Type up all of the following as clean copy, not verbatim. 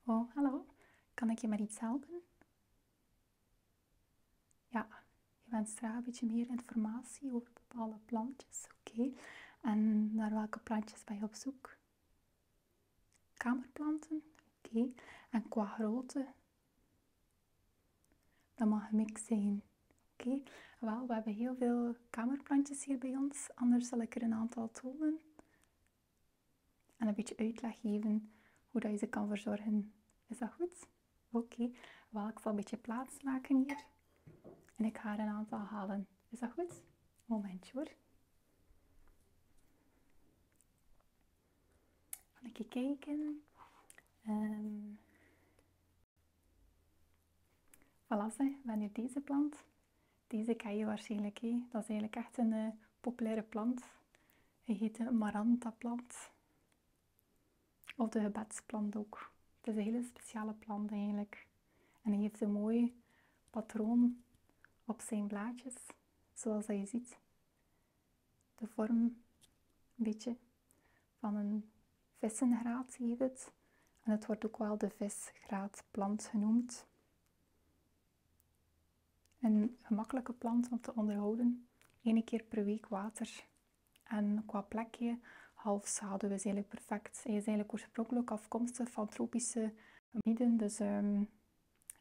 Oh, hallo. Kan ik je met iets helpen? Ja, je wenst graag een beetje meer informatie over bepaalde plantjes. Oké. En naar welke plantjes ben je op zoek? Kamerplanten? Oké. En qua grootte? Dat mag een mix zijn. Oké. Wel, we hebben heel veel kamerplantjes hier bij ons. Anders zal ik er een aantal tonen. En een beetje uitleg geven hoe dat je ze kan verzorgen. Is dat goed? Oké. Wel, ik zal een beetje plaats maken hier. En ik ga er een aantal halen. Is dat goed? Momentje hoor. Even kijken. Voilà, we hebben hier deze plant. Deze ken je waarschijnlijk. He. Dat is eigenlijk echt een populaire plant. Hij heet de Maranta plant. Of de gebedsplant ook. Het is een hele speciale plant eigenlijk. En hij heeft een mooi patroon op zijn blaadjes. Zoals dat je ziet. De vorm een beetje van een vissengraat heet het. En het wordt ook wel de visgraatplant genoemd. Een gemakkelijke plant om te onderhouden. 1 keer per week water. En qua plekje, half schaduw is eigenlijk perfect. Hij is eigenlijk oorspronkelijk afkomstig van tropische gebieden. Dus hij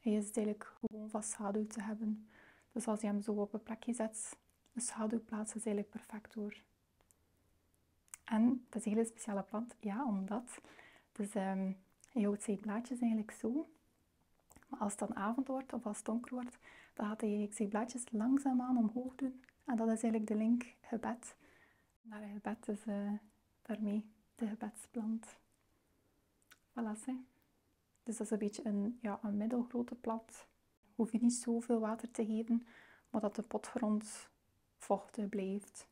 is eigenlijk gewoon van schaduw te hebben. Dus als je hem zo op een plekje zet, de schaduwplaats is eigenlijk perfect hoor. En het is een hele speciale plant, ja, omdat. Dus hij houdt zijn blaadjes eigenlijk zo. Maar als het dan avond wordt of als het donker wordt, dan gaat hij zijn blaadjes langzaamaan omhoog doen. En dat is eigenlijk de link gebed. Naar een gebed is daarmee de gebedsplant. Voilà, hè. Dus dat is een beetje een middelgrote plant. Hoef je niet zoveel water te geven, maar dat de potgrond vochtig blijft.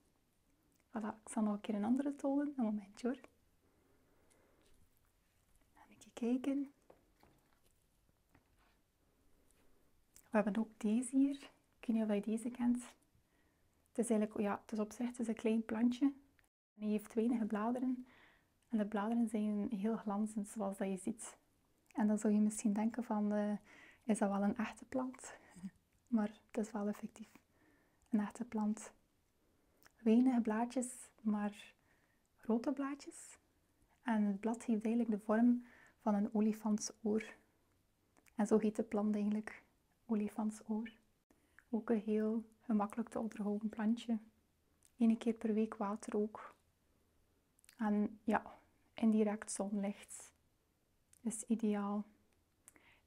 Voilà, ik zal nog een keer een andere tonen. Een momentje hoor. Even kijken. We hebben ook deze hier. Ik weet niet of je deze kent. Het is eigenlijk, ja, het is op zich een klein plantje. En hij heeft weinig bladeren. En de bladeren zijn heel glanzend, zoals dat je ziet. En dan zou je misschien denken van, is dat wel een echte plant? Maar het is wel effectief een echte plant. Weinig blaadjes, maar grote blaadjes. En het blad heeft eigenlijk de vorm van een olifantsoor. En zo heet de plant eigenlijk, olifantsoor. Ook een heel gemakkelijk te onderhouden plantje. 1 keer per week water ook. En ja, indirect zonlicht is ideaal.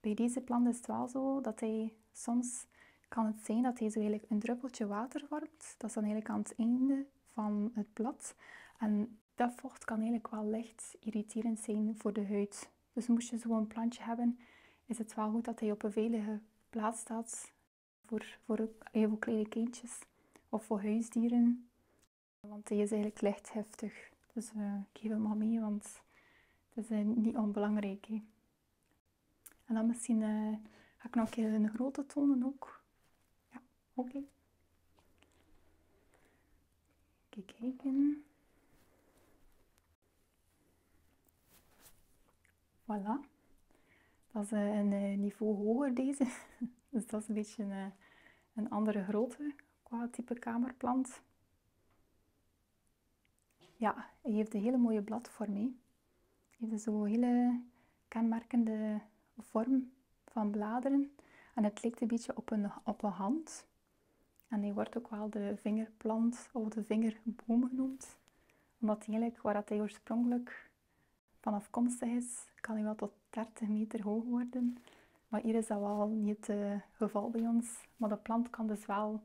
Bij deze plant is het wel zo dat hij soms kan het zijn dat hij zo eigenlijk een druppeltje water vormt. Dat is dan eigenlijk aan het einde van het blad. En dat vocht kan eigenlijk wel licht irriterend zijn voor de huid. Dus moest je zo'n plantje hebben, is het wel goed dat hij op een veilige plaats staat voor heel kleine kindjes of voor huisdieren. Want hij is eigenlijk licht heftig. Dus ik geef hem maar mee, want het is niet onbelangrijk. Hè. En dan misschien ga ik nog een keer een grote tonen ook. Ja, oké. Kijk, kijken. Voilà. Dat is een niveau hoger deze. Dus dat is een beetje een andere grootte qua type kamerplant. Ja, hij heeft een hele mooie bladvorm. Hij heeft zo'n hele kenmerkende vorm van bladeren. En het lijkt een beetje op een hand. En hij wordt ook wel de vingerplant of de vingerboom genoemd. Omdat eigenlijk, waar hij oorspronkelijk van afkomstig is, kan hij wel tot 30 meter hoog worden. Maar hier is dat wel niet het geval bij ons. Maar de plant kan dus wel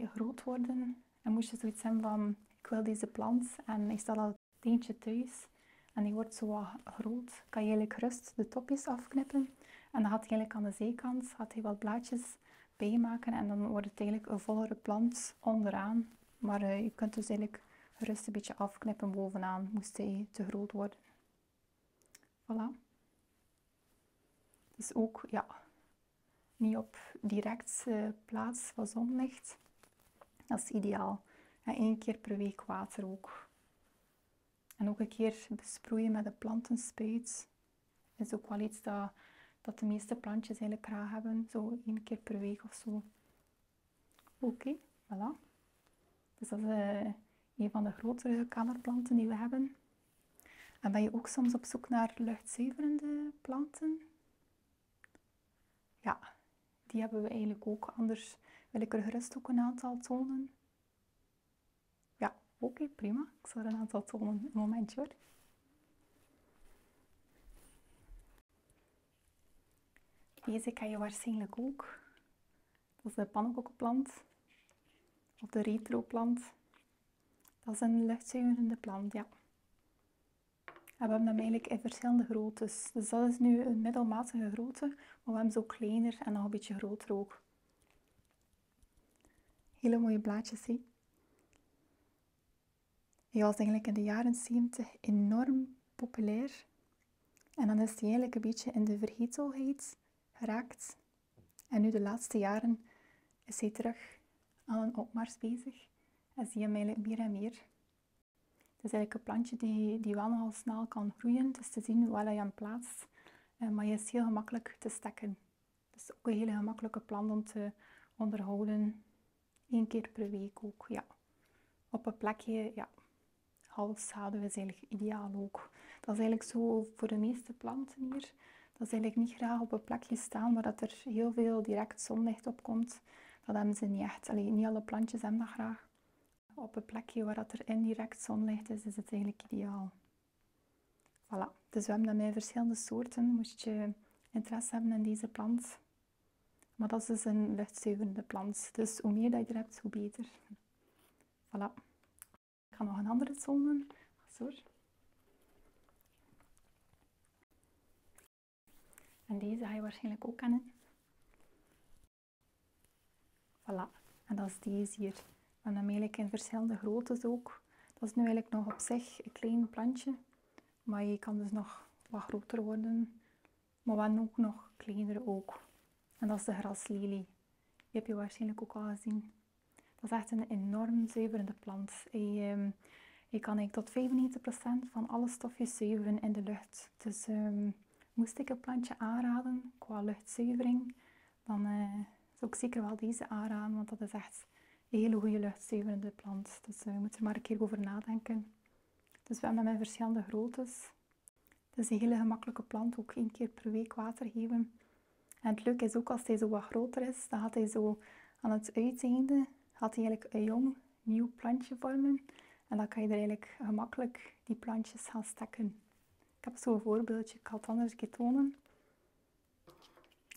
groot worden. En moest je zoiets hebben van, ik wil deze plant en ik stel al het eentje thuis en die wordt zo wat groot, kan je eigenlijk gerust de topjes afknippen. En dan gaat hij eigenlijk aan de zijkant wat blaadjes bijmaken en dan wordt het eigenlijk een vollere plant onderaan. Maar je kunt dus eigenlijk gerust een beetje afknippen bovenaan, moest hij te groot worden. Voilà. Dus ook, ja, niet op direct plaats van zonlicht. Dat is ideaal. En 1 keer per week water ook. En ook een keer besproeien met een plantenspuit. is ook wel iets dat de meeste plantjes eigenlijk graag hebben. Zo 1 keer per week of zo. Oké, voilà. Dus dat is een van de grotere kamerplanten die we hebben. En ben je ook soms op zoek naar luchtzuiverende planten? Ja, die hebben we eigenlijk ook. Anders wil ik er gerust ook een aantal tonen. Ja, oké, prima. Ik zal er een aantal tonen. Een momentje hoor. Deze ken je waarschijnlijk ook. Dat is de pannenkoekenplant. Of de retroplant. Dat is een luchtzuiverende plant, ja. En we hebben hem eigenlijk in verschillende groottes. Dus dat is nu een middelmatige grootte, maar we hebben ze ook kleiner en nog een beetje groter ook. Hele mooie blaadjes, hè? Hij was eigenlijk in de jaren 70 enorm populair. En dan is hij eigenlijk een beetje in de vergetelheid geraakt. En nu de laatste jaren is hij terug aan een opmars bezig. En zie je hem eigenlijk meer en meer. Het is eigenlijk een plantje die wel nogal snel kan groeien. Het is te zien waar je hem plaatst. Maar hij is heel gemakkelijk te stekken. Dus ook een hele gemakkelijke plant om te onderhouden. 1 keer per week ook, ja. Op een plekje, ja. Half schaduw is eigenlijk ideaal ook. Dat is eigenlijk zo voor de meeste planten hier. Dat is eigenlijk niet graag op een plekje staan waar dat er heel veel direct zonlicht op komt. Dat hebben ze niet echt. Allee, niet alle plantjes hebben dat graag. Op een plekje waar dat er indirect zonlicht is, is het eigenlijk ideaal. Voilà. Dus we hebben dat met verschillende soorten. Moest je interesse hebben in deze plant. Maar dat is dus een luchtzuiverende plant. Dus hoe meer dat je er hebt, hoe beter. Voilà. Ik ga nog een andere tonen. Sorry. En deze ga je waarschijnlijk ook kennen. Voilà. En dat is deze hier. We hebben hem eigenlijk in verschillende groottes ook. Dat is nu eigenlijk nog op zich een klein plantje. Maar je kan dus nog wat groter worden. Maar we hebben ook nog kleinere ook. En dat is de graslelie. Die heb je waarschijnlijk ook al gezien. Dat is echt een enorm zuiverende plant. Je kan eigenlijk tot 95% van alle stofjes zuiveren in de lucht. Dus moest ik een plantje aanraden qua luchtzuivering, dan zou ik zeker wel deze aanraden, want dat is echt een hele goede luchtzuiverende plant. Dus je moet er maar een keer over nadenken. Dus we hebben hem in verschillende groottes. Het is een hele gemakkelijke plant, ook 1 keer per week water geven. En het leuke is ook, als hij zo wat groter is, dan gaat hij zo aan het uiteinde gaat hij eigenlijk een jong, nieuw plantje vormen. En dan kan je er eigenlijk gemakkelijk die plantjes gaan stekken. Ik heb zo'n voorbeeldje, ik ga het anders een keer tonen.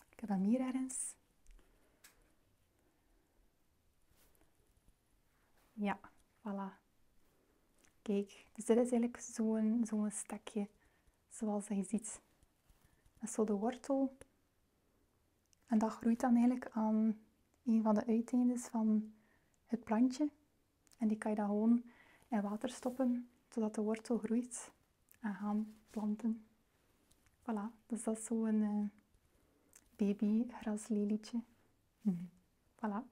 Ik heb hem hier ergens. Ja, voilà. Kijk, dus dit is eigenlijk zo'n stekje, zoals je ziet. Dat is zo de wortel. En dat groeit dan eigenlijk aan een van de uiteindes van het plantje. En die kan je dan gewoon in water stoppen, zodat de wortel groeit en gaan planten. Voilà, dus dat is zo'n baby graslelietje. Voilà.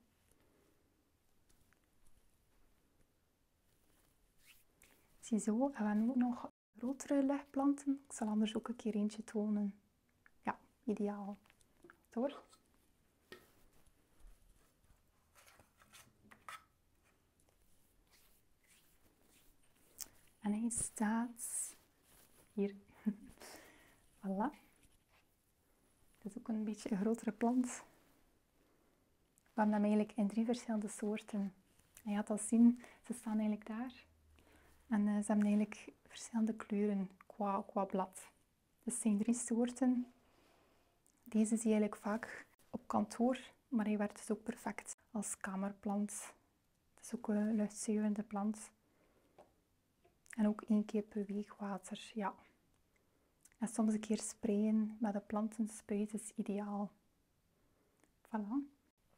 Ziezo, en we hebben ook nog grotere legplanten. Ik zal anders ook een keer eentje tonen. Ja, ideaal. Door. En hij staat hier. Voilà. Dat is ook een beetje een grotere plant. We hebben hem eigenlijk in 3 verschillende soorten. En je gaat dat zien, ze staan eigenlijk daar. En ze hebben eigenlijk verschillende kleuren qua blad. Dus het zijn 3 soorten. Deze zie je eigenlijk vaak op kantoor, maar hij werkt dus ook perfect als kamerplant. Het is ook een luchtzuiverende plant. En ook 1 keer per week water, ja. En soms een keer sprayen met een plantenspuit is ideaal. Voilà.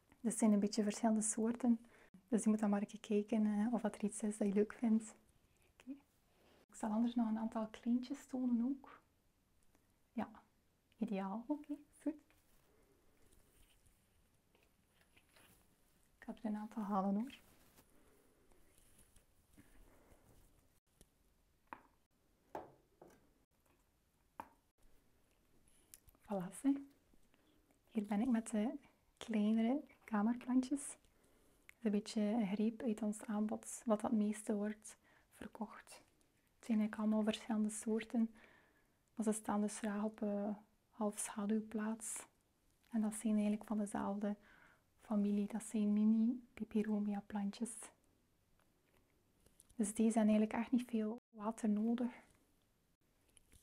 Dus het zijn een beetje verschillende soorten. Dus je moet dan maar een keer kijken of dat er iets is dat je leuk vindt. Okay. Ik zal anders nog een aantal kleintjes tonen ook. Ja, ideaal. Oké, goed. Ik ga er een aantal halen hoor. Voilà, zie. Hier ben ik met de kleinere kamerplantjes. Een beetje een greep uit ons aanbod, wat het meeste wordt verkocht. Het zijn eigenlijk allemaal verschillende soorten, maar ze staan dus graag op half schaduwplaats. En dat zijn eigenlijk van dezelfde familie, dat zijn mini peperomia plantjes. Dus deze hebben eigenlijk echt niet veel water nodig.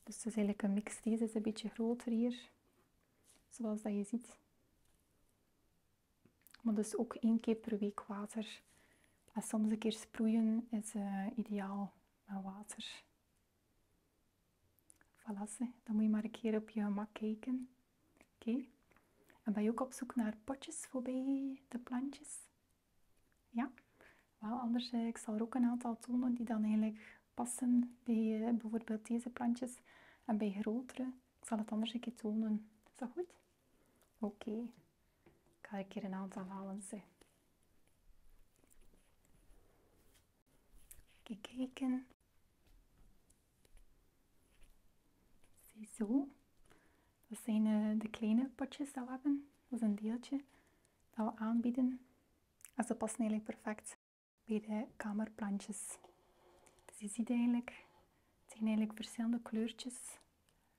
Dus het is eigenlijk een mix. Deze is een beetje groter hier, zoals dat je ziet. Maar dus ook 1 keer per week water. En soms een keer sproeien is ideaal met water. Voilà, dan moet je maar een keer op je gemak kijken. Oké. En ben je ook op zoek naar potjes voor bij de plantjes? Ja? Wel, anders, ik zal er ook een aantal tonen die dan eigenlijk passen bij bijvoorbeeld deze plantjes. En bij grotere, ik zal het anders een keer tonen. Is dat goed? Oké. Ik ga een keer een aantal halen, zeg. Even kijken. Ziezo. Dat zijn de kleine potjes dat we hebben. Dat is een deeltje dat we aanbieden. En ze passen eigenlijk perfect bij de kamerplantjes. Dus je ziet eigenlijk, het zijn eigenlijk verschillende kleurtjes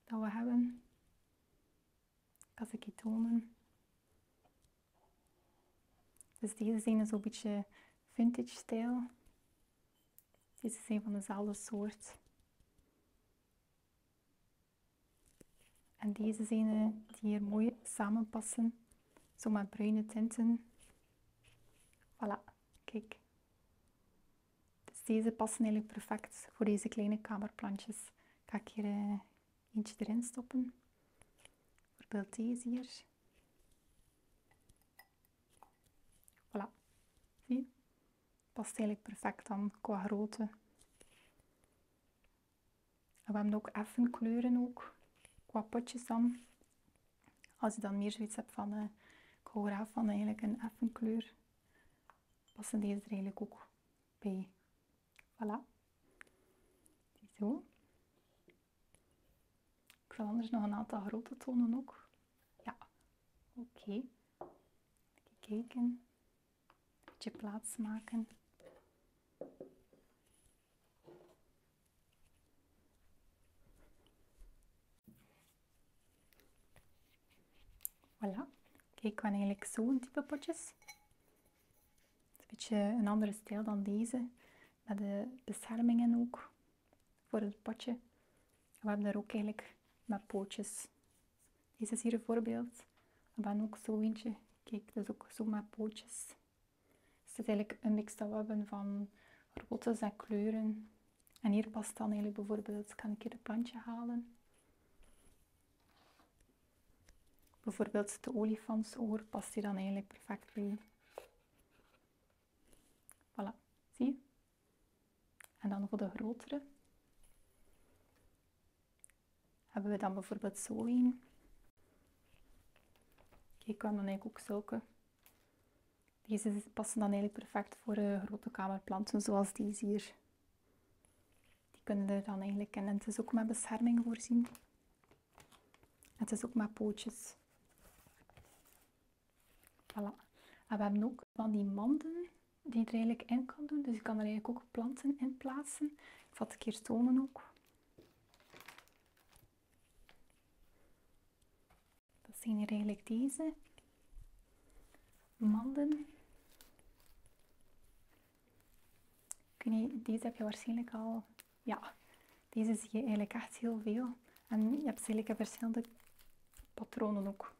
dat we hebben. Ik ga ze je tonen. Dus deze zijn zo'n beetje vintage stijl. Deze zijn van dezelfde soort. En deze zijn die hier mooi samenpassen. Zo met bruine tinten. Voilà, kijk. Dus deze passen eigenlijk perfect voor deze kleine kamerplantjes. Ga ik hier eentje erin stoppen. Bijvoorbeeld deze hier. Voilà, zie je? Past eigenlijk perfect dan qua grootte. En we hebben ook effen kleuren ook, qua potjes dan. Als je dan meer zoiets hebt van, ik hou graag van eigenlijk een effen kleur, passen deze er eigenlijk ook bij. Voilà. Zo. Ik zal anders nog een aantal grote tonen ook. Ja, oké. Even kijken. Een beetje plaats maken. Voilà. Kijk, we hebben eigenlijk zo'n type potjes. Het is een beetje een andere stijl dan deze. Met de beschermingen ook voor het potje. We hebben daar ook eigenlijk met pootjes. Deze is hier een voorbeeld. We hebben ook zo eentje. Kijk, dat is ook zo met pootjes. Dus het is eigenlijk een mix dat we hebben van groottes en kleuren. En hier past dan eigenlijk bijvoorbeeld, ik ga een keer een plantje halen. Bijvoorbeeld de olifantsoor past hier dan eigenlijk perfect bij. Voilà, zie je? En dan voor de grotere hebben we dan bijvoorbeeld zo een. Kijk, we hebben dan eigenlijk ook zulke. Deze passen dan eigenlijk perfect voor grote kamerplanten, zoals deze hier. Die kunnen er dan eigenlijk in. En het is ook met bescherming voorzien. En het is ook met pootjes. Voilà. En we hebben ook van die manden die je er eigenlijk in kan doen. Dus je kan er eigenlijk ook planten in plaatsen. Ik zal het een keer tonen ook. Dat zijn hier eigenlijk deze manden. Deze heb je waarschijnlijk al... Ja, deze zie je eigenlijk echt heel veel. En je hebt eigenlijk verschillende patronen ook.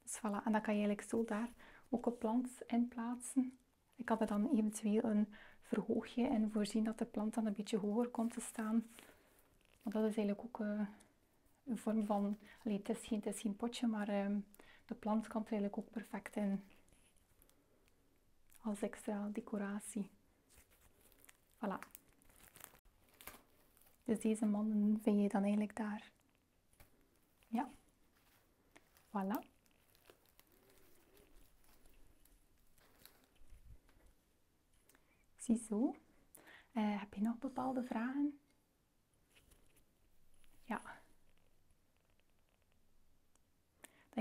Dus voilà, en dan kan je eigenlijk zo daar ook een plant in plaatsen. Ik had er dan eventueel een verhoogje en voorzien dat de plant dan een beetje hoger komt te staan. Maar dat is eigenlijk ook een vorm van... Allee, het is geen potje, maar de plant kan er eigenlijk ook perfect in. Als extra decoratie. Voilà. Dus deze manden vind je dan eigenlijk daar. Ja. Voilà. Ziezo. Heb je nog bepaalde vragen? Ja.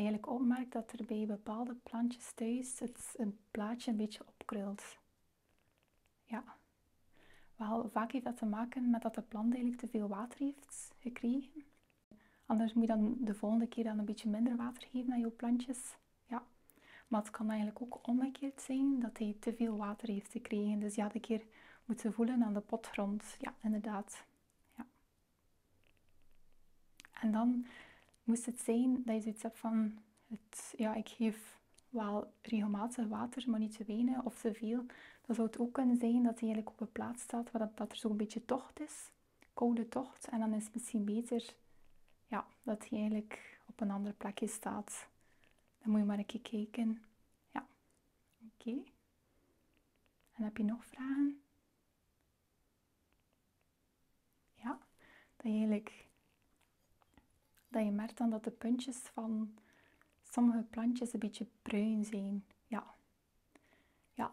je eigenlijk opmerkt dat er bij bepaalde plantjes thuis het blaadje een beetje opkrult. Ja, wel, vaak heeft dat te maken met dat de plant eigenlijk te veel water heeft gekregen. Anders moet je dan de volgende keer dan een beetje minder water geven aan je plantjes. Ja. Maar het kan eigenlijk ook omgekeerd zijn dat hij te veel water heeft gekregen. Dus je had een keer moeten voelen aan de potgrond. Ja, inderdaad. Ja. En dan moest het zijn dat je zoiets hebt van, ik geef wel regelmatig water, maar niet te weinig of te veel. Dan zou het ook kunnen zijn dat hij eigenlijk op een plaats staat waar dat er zo'n beetje tocht is. Koude tocht. En dan is het misschien beter dat hij eigenlijk op een andere plekje staat. Dan moet je maar een keer kijken. Ja, oké. En heb je nog vragen? Ja, dat je merkt dan dat de puntjes van sommige plantjes een beetje bruin zijn. Ja,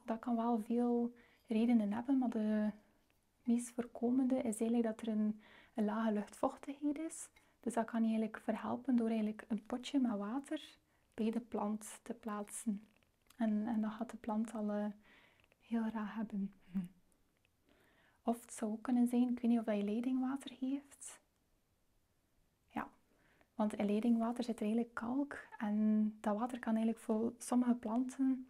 dat kan wel veel redenen hebben, maar de meest voorkomende is eigenlijk dat er een lage luchtvochtigheid is. Dus dat kan je eigenlijk verhelpen door eigenlijk een potje met water bij de plant te plaatsen. En dat gaat de plant al heel graag hebben. Of het zou ook kunnen zijn, ik weet niet of je leidingwater geeft. Ja, want in leidingwater zit er eigenlijk kalk. En dat water kan eigenlijk voor sommige planten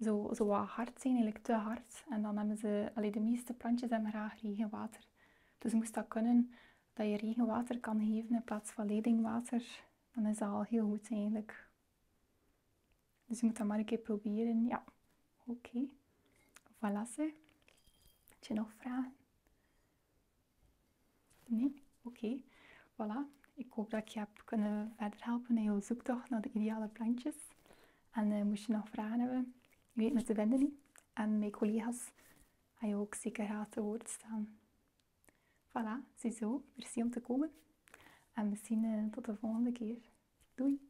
zo wat hard zijn, eigenlijk te hard. En dan hebben de meeste plantjes hebben graag regenwater. Dus moest dat kunnen, dat je regenwater kan geven in plaats van leidingwater, dan is dat al heel goed eigenlijk. Dus je moet dat maar een keer proberen. Ja, oké. Voilà, zeg. Heb je nog vragen? Nee? Oké. Voilà. Ik hoop dat ik je heb kunnen verder helpen in jouw zoektocht naar de ideale plantjes. En moest je nog vragen hebben, je weet me te vinden niet. En mijn collega's gaan je ook zeker graag te woord staan. Voilà, ziezo. Merci om te komen. En misschien tot de volgende keer. Doei!